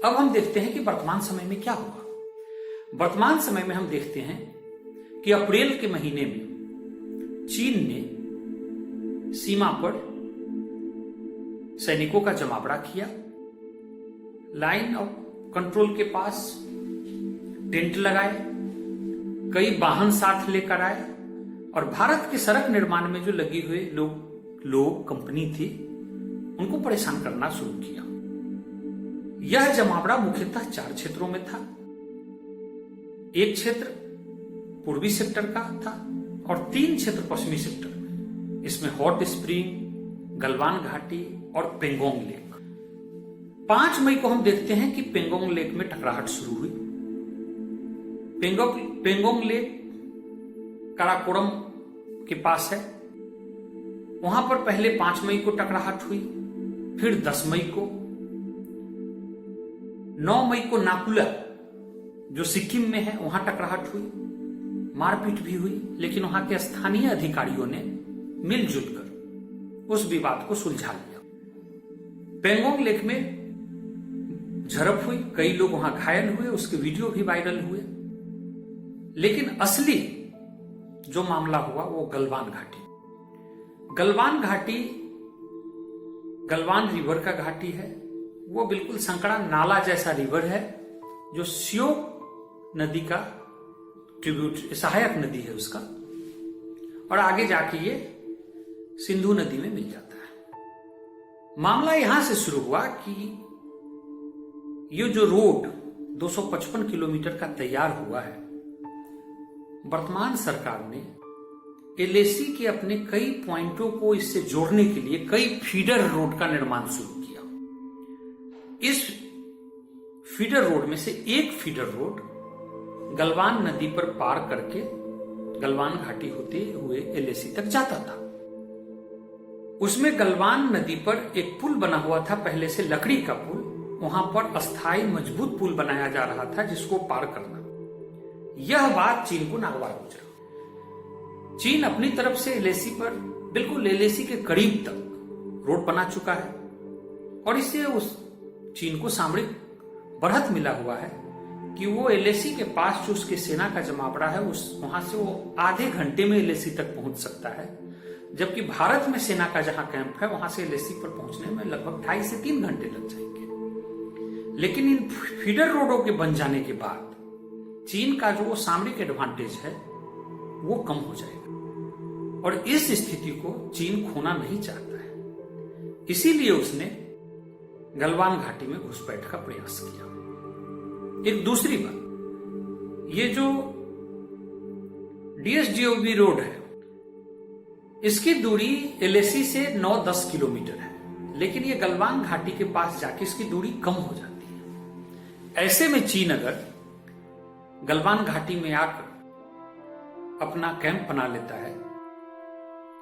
अब हम देखते हैं कि वर्तमान समय में क्या हुआ। वर्तमान समय में हम देखते हैं कि अप्रैल के महीने में चीन ने सीमा पर सैनिकों का जमावड़ा किया, लाइन ऑफ कंट्रोल के पास टेंट लगाए, कई वाहन साथ लेकर आए और भारत के सड़क निर्माण में जो लगी हुए लोग कंपनी थी उनको परेशान करना शुरू किया। यह जमावड़ा मुख्यतः 4 क्षेत्रों में था। एक क्षेत्र पूर्वी सेक्टर का था और 3 क्षेत्र पश्चिमी सेक्टर में। इसमें हॉट स्प्रिंग, गलवान घाटी और पेंगोंग लेक। 5 मई को हम देखते हैं कि पेंगोंग लेक में टकराहट शुरू हुई। पेंगोंग लेक काराकोरम के पास है। वहां पर पहले 5 मई को टकराहट हुई, फिर 10 मई को, 9 मई को नाकुला जो सिक्किम में है वहां टकराहट हुई, मारपीट भी हुई, लेकिन वहां के स्थानीय अधिकारियों ने मिलजुल कर उस विवाद को सुलझा लिया। पेंगोंग लेक में झड़प हुई, कई लोग वहां घायल हुए, उसके वीडियो भी वायरल हुए। लेकिन असली जो मामला हुआ वो गलवान घाटी। गलवान घाटी गलवान रिवर का घाटी है। वो बिल्कुल संकड़ा नाला जैसा रिवर है जो श्योक नदी का ट्रिब्यूट, सहायक नदी है उसका, और आगे जाके ये सिंधु नदी में मिल जाता है। मामला यहां से शुरू हुआ कि ये जो रोड 255 किलोमीटर का तैयार हुआ है, वर्तमान सरकार ने एलएसी के अपने कई पॉइंटों को इससे जोड़ने के लिए कई फीडर रोड का निर्माण शुरू किया। इस फीडर रोड में से एक फीडर रोड गलवान नदी पर पार करके गलवान घाटी होते हुए एलएसी तक जाता था। उसमें गलवान नदी पर एक पुल बना हुआ था, पहले से लकड़ी का पुल। वहां पर अस्थायी मजबूत पुल बनाया जा रहा था जिसको पार करना। यह बात चीन को नागवार गुजरा। चीन अपनी तरफ से एलएसी पर बिल्कुल एलएसी के करीब तक रोड बना चुका है और इससे उस चीन को सामरिक बढ़त मिला हुआ है कि वो एलएसी के पास जो उसके सेना का जमावड़ा है वहां से वो आधे घंटे में एलएसी तक पहुंच सकता है, जबकि भारत में सेना का जहां कैंप है वहां से एलएसी पर पहुंचने में लगभग 2.5 से 3 घंटे लग जाएंगे। लेकिन इन फीडर रोडों के बन जाने के बाद चीन का जो सामरिक एडवांटेज है वो कम हो जाएगा और इस स्थिति को चीन खोना नहीं चाहता है। इसीलिए उसने गलवान घाटी में घुसपैठ का प्रयास किया। एक दूसरी बात, ये जो डीएसडीओबी रोड है इसकी दूरी एलएसी से 9-10 किलोमीटर है, लेकिन ये गलवान घाटी के पास जाके इसकी दूरी कम हो जाती है। ऐसे में चीन अगर गलवान घाटी में आकर अपना कैंप बना लेता है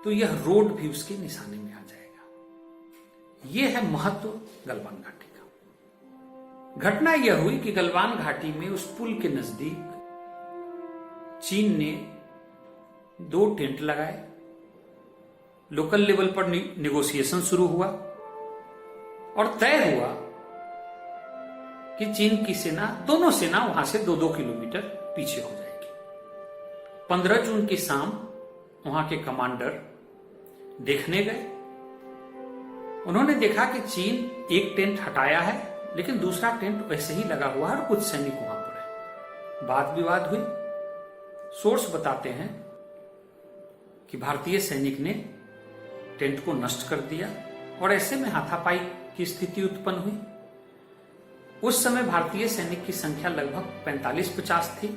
तो यह रोड भी उसके निशाने में आ जाएगा। यह है महत्व गलवान घाटी का। घटना यह हुई कि गलवान घाटी में उस पुल के नजदीक चीन ने 2 टेंट लगाए। लोकल लेवल पर नेगोशिएशन शुरू हुआ और तय हुआ कि चीन की सेना, दोनों सेना वहां से 2-2 किलोमीटर पीछे हो जाएगी। 15 जून की शाम वहां के कमांडर देखने गए। उन्होंने देखा कि चीन एक टेंट हटाया है लेकिन दूसरा टेंट वैसे ही लगा हुआ है और कुछ सैनिक वहां पर है। वाद विवाद हुई। सोर्स बताते हैं कि भारतीय सैनिक ने टेंट को नष्ट कर दिया और ऐसे में हाथापाई की स्थिति उत्पन्न हुई। उस समय भारतीय सैनिक की संख्या लगभग 45-50 थी,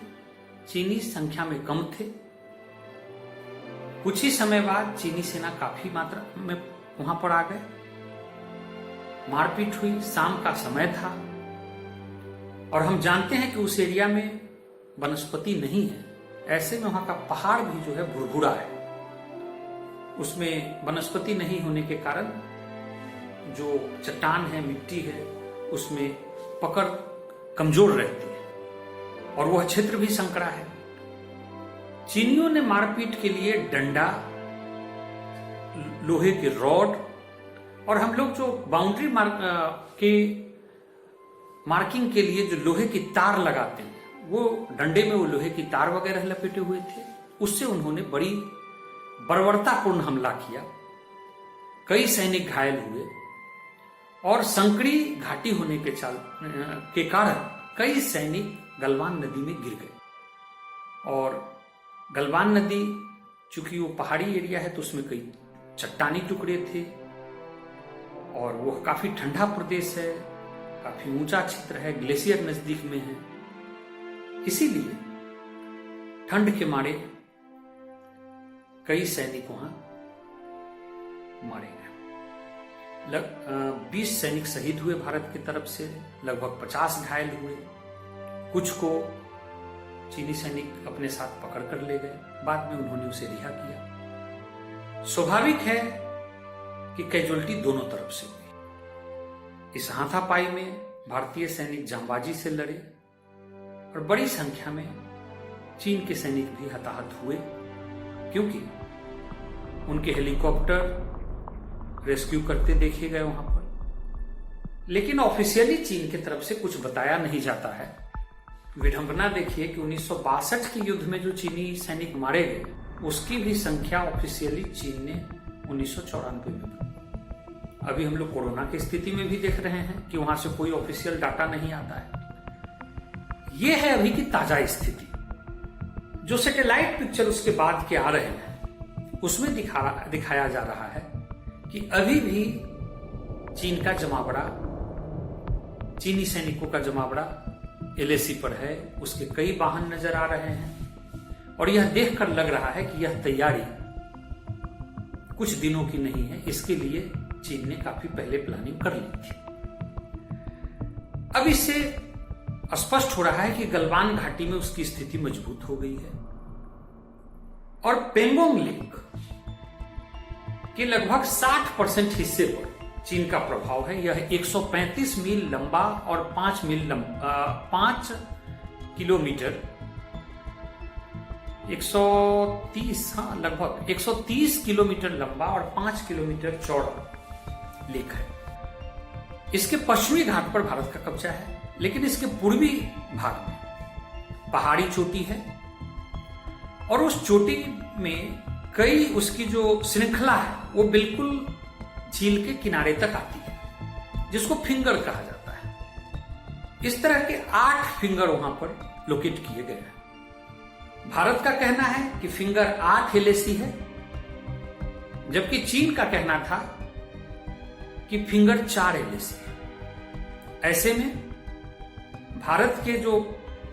चीनी संख्या में कम थे। कुछ ही समय बाद चीनी सेना काफी मात्रा में वहां पर आ गए। मारपीट हुई, शाम का समय था और हम जानते हैं कि उस एरिया में वनस्पति नहीं है। ऐसे में वहां का पहाड़ भी जो है भुरभुरा है। उसमें वनस्पति नहीं होने के कारण जो चट्टान है, मिट्टी है, उसमें पकड़ कमजोर रहती है और वह क्षेत्र भी संकरा है। चीनियों ने मारपीट के लिए डंडा, लोहे के रॉड और हम लोग जो बाउंड्री मार्क के मार्किंग के लिए जो लोहे की तार लगाते हैं, वो डंडे में वो लोहे की तार वगैरह लपेटे हुए थे। उससे उन्होंने बड़ी बर्बरतापूर्ण हमला किया। कई सैनिक घायल हुए और संकड़ी घाटी होने के कारण कई सैनिक गलवान नदी में गिर गए। और गलवान नदी चूंकि वो पहाड़ी एरिया है तो उसमें कई चट्टानी टुकड़े थे और वो काफी ठंडा प्रदेश है, काफी ऊंचा क्षेत्र है, ग्लेशियर नजदीक में है। इसीलिए ठंड के मारे कई सैनिक वहां मारे गए। 20 सैनिक शहीद हुए भारत की तरफ से, लगभग 50 घायल हुए। कुछ को चीनी सैनिक अपने साथ पकड़ कर ले गए, बाद में उन्होंने उसे रिहा किया। स्वाभाविक है कि कैजुअल्टी दोनों तरफ से हुई। इस हाथापाई में भारतीय सैनिक जांबाजी से लड़े और बड़ी संख्या में चीन के सैनिक भी हताहत हुए, क्योंकि उनके हेलीकॉप्टर रेस्क्यू करते देखे गए वहां पर। लेकिन ऑफिशियली चीन की तरफ से कुछ बताया नहीं जाता है। विडंबना देखिए कि 1962 के युद्ध में जो चीनी सैनिक मारे गए, उसकी भी संख्या ऑफिशियली चीन ने 1994 में बताई। अभी हम लोग कोरोना की स्थिति में भी देख रहे हैं कि वहां से कोई ऑफिशियल डाटा नहीं आता है। यह है अभी की ताजा स्थिति। जो सैटेलाइट पिक्चर उसके बाद के आ रहे हैं उसमें दिखाया जा रहा है कि अभी भी चीन का जमावड़ा, चीनी सैनिकों का जमावड़ा LAC पर है। उसके कई वाहन नजर आ रहे हैं और यह देखकर लग रहा है कि यह तैयारी कुछ दिनों की नहीं है। इसके लिए चीन ने काफी पहले प्लानिंग कर ली थी। अब इससे स्पष्ट हो रहा है कि गलवान घाटी में उसकी स्थिति मजबूत हो गई है और पेंगोंग लेक के लगभग 60% हिस्से पर चीन का प्रभाव है। यह 135 मील लंबा और 5 किलोमीटर 130 लगभग 130 किलोमीटर लंबा और 5 किलोमीटर चौड़ा लेक है। इसके पश्चिमी घाट पर भारत का कब्जा है, लेकिन इसके पूर्वी भाग में पहाड़ी चोटी है और उस चोटी में कई उसकी जो श्रृंखला है वो बिल्कुल झील के किनारे तक आती है, जिसको फिंगर कहा जाता है। इस तरह के 8 फिंगर वहां पर लोकेट किए गए हैं। भारत का कहना है कि फिंगर 8 LAC है, जबकि चीन का कहना था कि फिंगर 4 LAC है। ऐसे में भारत के जो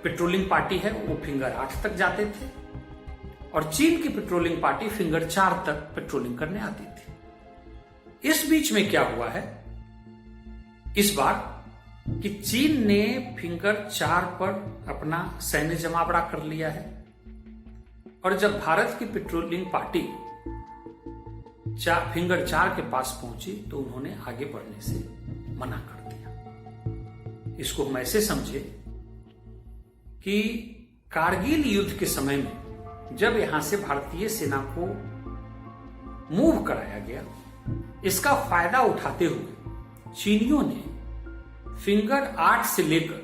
पेट्रोलिंग पार्टी है वो फिंगर 8 तक जाते थे और चीन की पेट्रोलिंग पार्टी फिंगर 4 तक पेट्रोलिंग करने आती थी। इस बीच में क्या हुआ है इस बार कि चीन ने फिंगर 4 पर अपना सैन्य जमावड़ा कर लिया है और जब भारत की पेट्रोलिंग पार्टी फिंगर 4 के पास पहुंची तो उन्होंने आगे बढ़ने से मना कर दिया। इसको हम ऐसे समझे कि कारगिल युद्ध के समय में जब यहां से भारतीय सेना को मूव कराया गया, इसका फायदा उठाते हुए चीनियों ने फिंगर 8 से लेकर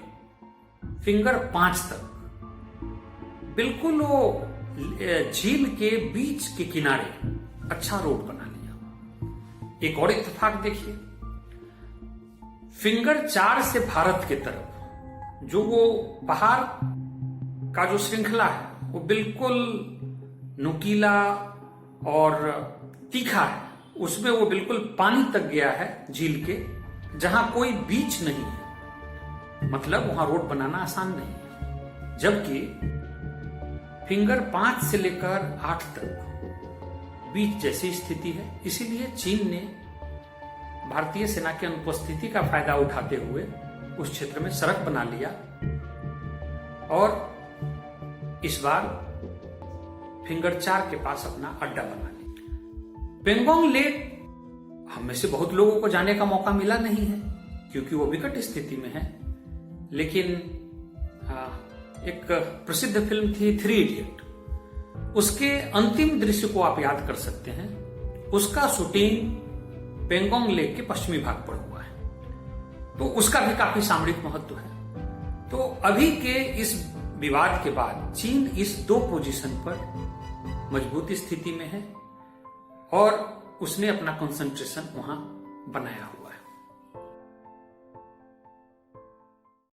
फिंगर 5 तक बिल्कुल वो झील के बीच के किनारे अच्छा रोड बना लिया। एक और इत्तेफाक देखिए, फिंगर 4 से भारत के तरफ जो वो पहाड़ का जो श्रृंखला है वो बिल्कुल नुकीला और तीखा है। उसमें वो बिल्कुल पानी तक गया है झील के, जहां कोई बीच नहीं है, मतलब वहां रोड बनाना आसान नहीं है। जबकि फिंगर 5 से लेकर 8 तक बीच जैसी स्थिति है। इसीलिए चीन ने भारतीय सेना की अनुपस्थिति का फायदा उठाते हुए उस क्षेत्र में सड़क बना लिया और इस बार फिंगर 4 के पास अपना अड्डा बना लिया। पेंगोंग लेक हम में से बहुत लोगों को जाने का मौका मिला नहीं है क्योंकि वो विकट स्थिति में है, लेकिन एक प्रसिद्ध फिल्म थी 3 इडियट, उसके अंतिम दृश्य को आप याद कर सकते हैं। उसका शूटिंग पेंगोंग लेक के पश्चिमी भाग पर हुआ है तो उसका भी काफी सामरिक महत्व है। तो अभी के इस विवाद के बाद चीन इस 2 पोजीशन पर मजबूत स्थिति में है और उसने अपना कंसंट्रेशन वहां बनाया हुआ है।